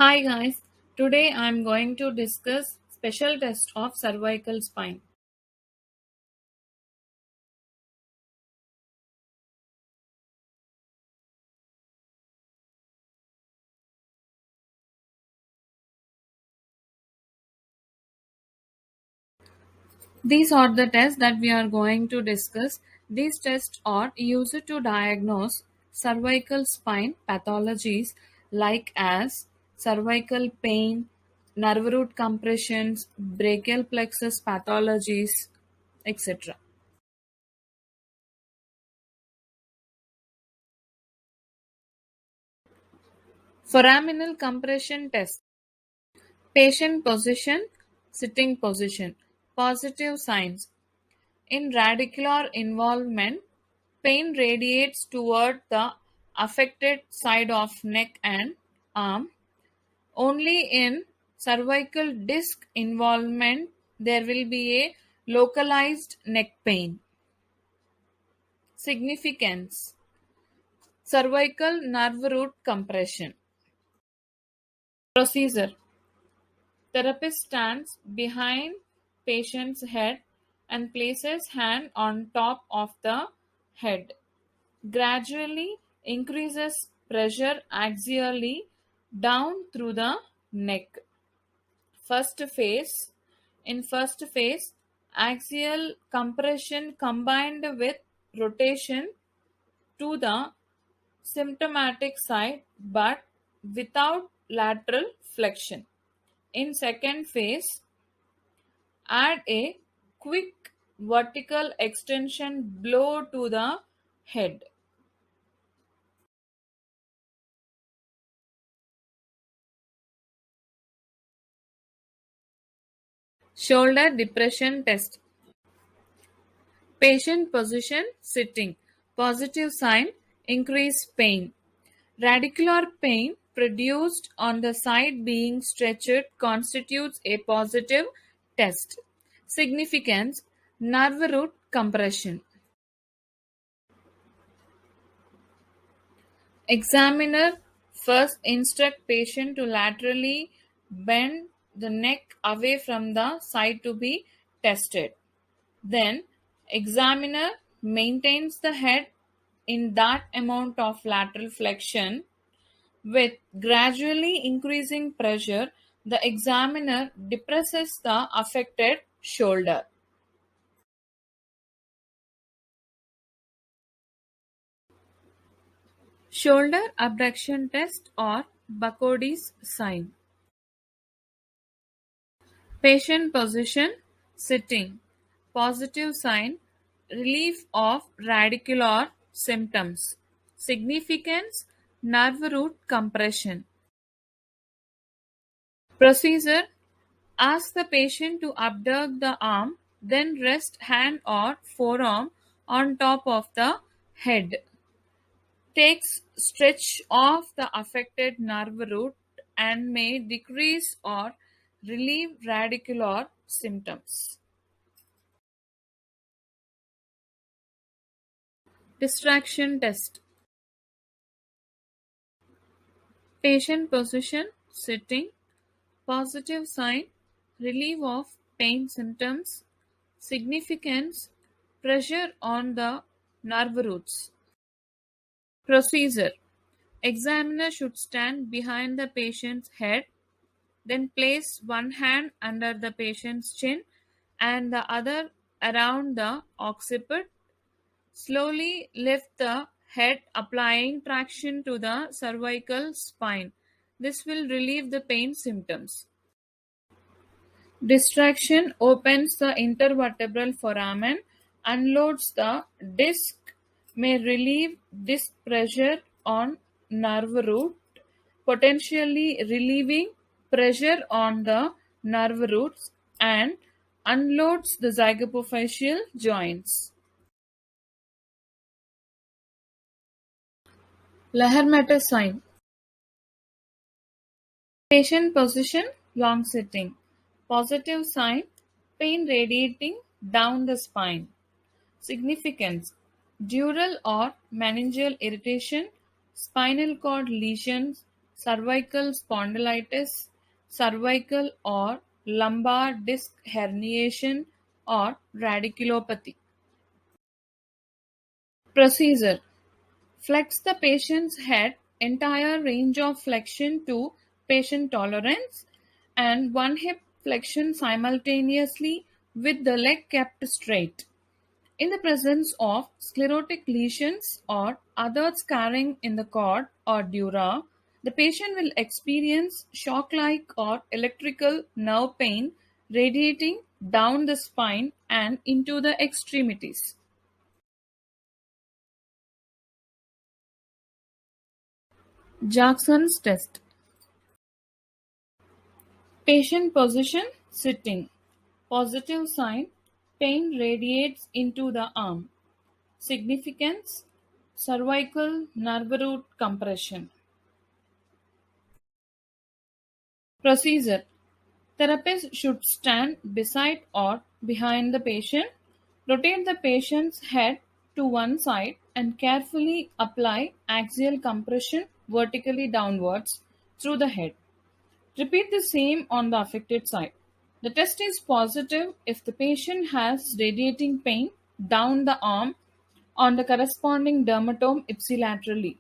Hi guys, today I am going to discuss special test of cervical spine. These are the tests that we are going to discuss. These tests are used to diagnose cervical spine pathologies like as cervical pain, nerve root compressions, brachial plexus pathologies, etc. Foraminal compression test. Patient position, sitting position. Positive signs. In radicular involvement, pain radiates toward the affected side of neck and arm. Only in cervical disc involvement there will be a localized neck pain. Significance. Cervical nerve root compression. Procedure. Therapist stands behind patient's head and places hand on top of the head. Gradually increases pressure axially down through the neck. First phase. In first phase, axial compression combined with rotation to the symptomatic side but without lateral flexion. In second phase, add a quick vertical extension blow to the head. Shoulder depression test. Patient position sitting. Positive sign increased pain. Radicular pain produced on the side being stretched constitutes a positive test. Significance nerve root compression. Examiner first instruct patient to laterally bend the neck away from the side to be tested. Then examiner maintains the head in that amount of lateral flexion. With gradually increasing pressure, the examiner depresses the affected shoulder. Shoulder abduction test or Bucody's sign. Patient position sitting. Positive sign relief of radicular symptoms. Significance nerve root compression. Procedure. Ask the patient to abduct the arm, then rest hand or forearm on top of the head. Takes stretch off the affected nerve root and may decrease or relieve radicular symptoms. Distraction test. Patient position sitting. Positive sign relief of pain symptoms. Significance pressure on the nerve roots. Procedure. Examiner should stand behind the patient's head, then place one hand under the patient's chin and the other around the occiput. Slowly lift the head, applying traction to the cervical spine. This will relieve the pain symptoms. Distraction opens the intervertebral foramen, unloads the disc, may relieve disc pressure on nerve root, potentially relieving pressure on the nerve roots, and unloads the zygapophyseal joints. Lehermeter sign. Patient position long sitting. Positive sign pain radiating down the spine. Significance dural or meningeal irritation, spinal cord lesions, cervical spondylitis, cervical or lumbar disc herniation, or radiculopathy. Procedure: flex the patient's head entire range of flexion to patient tolerance, and one hip flexion simultaneously with the leg kept straight. In the presence of sclerotic lesions or other scarring in the cord or dura, the patient will experience shock-like or electrical nerve pain radiating down the spine and into the extremities. Jackson's test. Patient position sitting. Positive sign: pain radiates into the arm. Significance: cervical nerve root compression. Procedure: therapist should stand beside or behind the patient, rotate the patient's head to one side, and carefully apply axial compression vertically downwards through the head. Repeat the same on the affected side. The test is positive if the patient has radiating pain down the arm on the corresponding dermatome ipsilaterally.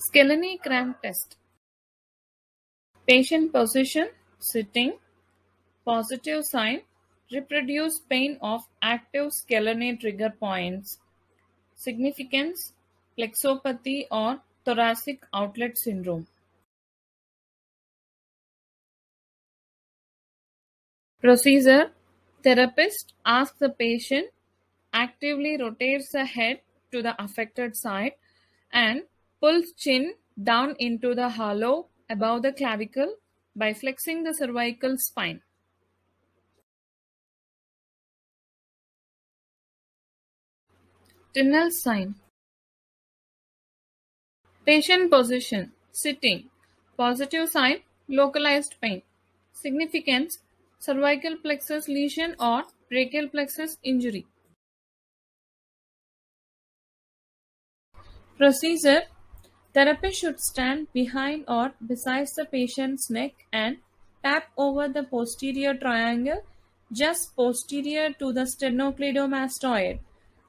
Scalene cramp test. Patient position sitting. Positive sign: reproduce pain of active scalene trigger points. Significance: plexopathy or thoracic outlet syndrome. Procedure: therapist asks the patient, actively rotates the head to the affected side, and pulls chin down into the hollow above the clavicle by flexing the cervical spine. Tinel sign. Patient position sitting. Positive sign: localized pain. Significance: cervical plexus lesion or brachial plexus injury. Procedure: therapist should stand behind or beside the patient's neck and tap over the posterior triangle just posterior to the sternocleidomastoid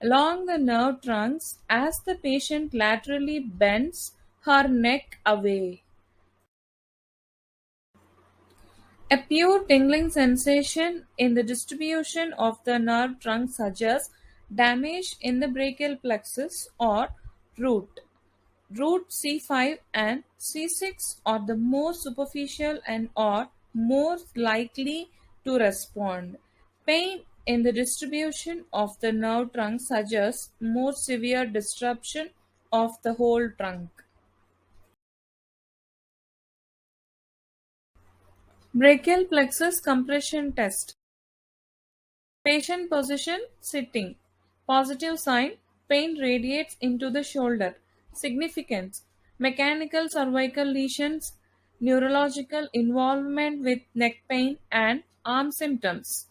along the nerve trunks as the patient laterally bends her neck away. A pure tingling sensation in the distribution of the nerve trunk suggests damage in the brachial plexus or root. Root C5 and C6 are the most superficial and are more likely to respond. Pain in the distribution of the nerve trunk suggests more severe disruption of the whole trunk. Brachial plexus compression test. Patient position sitting. Positive sign: pain radiates into the shoulder. Significance: mechanical cervical lesions, neurological involvement with neck pain, and arm symptoms.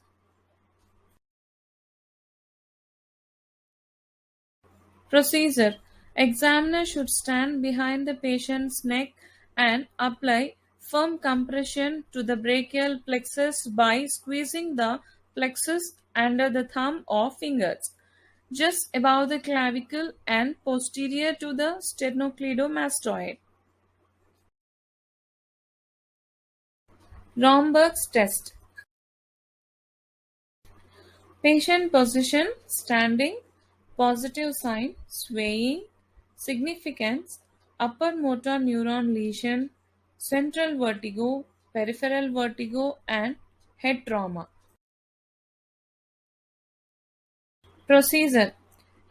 Procedure: examiner should stand behind the patient's neck and apply firm compression to the brachial plexus by squeezing the plexus under the thumb or fingers, just above the clavicle and posterior to the sternocleidomastoid. Romberg's test. Patient position standing. Positive sign: swaying. Significance: upper motor neuron lesion, central vertigo, peripheral vertigo, and head trauma. Procedure: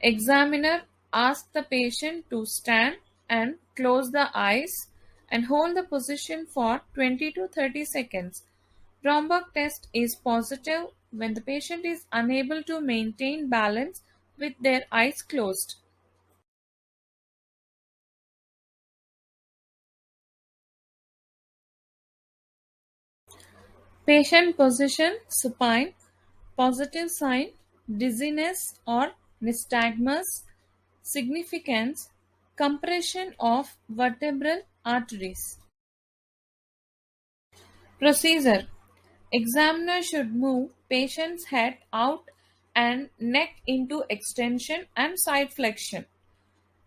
examiner asks the patient to stand and close the eyes and hold the position for 20 to 30 seconds. Romberg test is positive when the patient is unable to maintain balance with their eyes closed. Patient position supine. Positive sign: dizziness or nystagmus. Significance: compression of vertebral arteries. Procedure: examiner should move patient's head out and neck into extension and side flexion.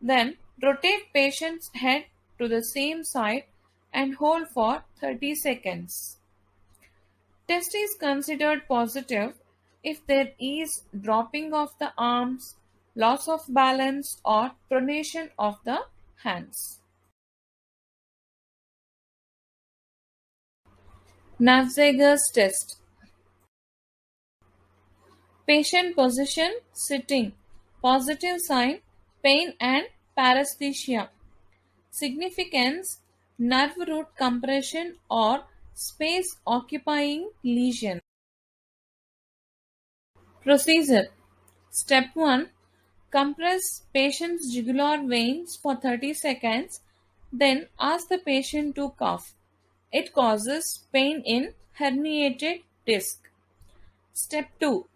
Then rotate patient's head to the same side and hold for 30 seconds. Test is considered positive if there is dropping of the arms, loss of balance, or pronation of the hands. Nafzager's test. Patient position sitting. Positive sign pain and paresthesia. Significance: nerve root compression or space occupying lesion. Procedure: Step 1: compress patient's jugular veins for 30 seconds, then ask the patient to cough. It causes pain in herniated disc. Step 2: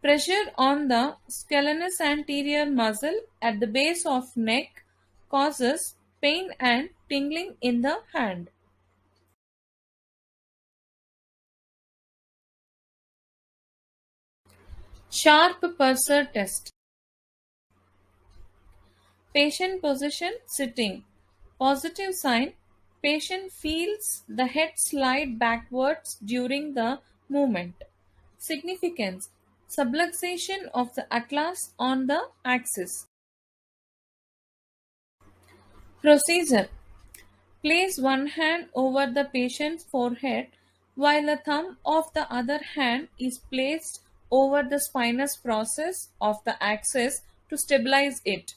pressure on the scalenus anterior muscle at the base of neck causes pain and tingling in the hand. Sharp purser test. Patient position sitting. Positive sign: patient feels the head slide backwards during the movement. Significance: subluxation of the atlas on the axis. Procedure: place one hand over the patient's forehead while the thumb of the other hand is placed over the spinous process of the axis to stabilize it.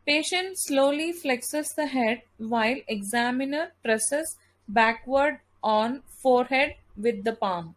Patient slowly flexes the head while examiner presses backward on forehead with the palm.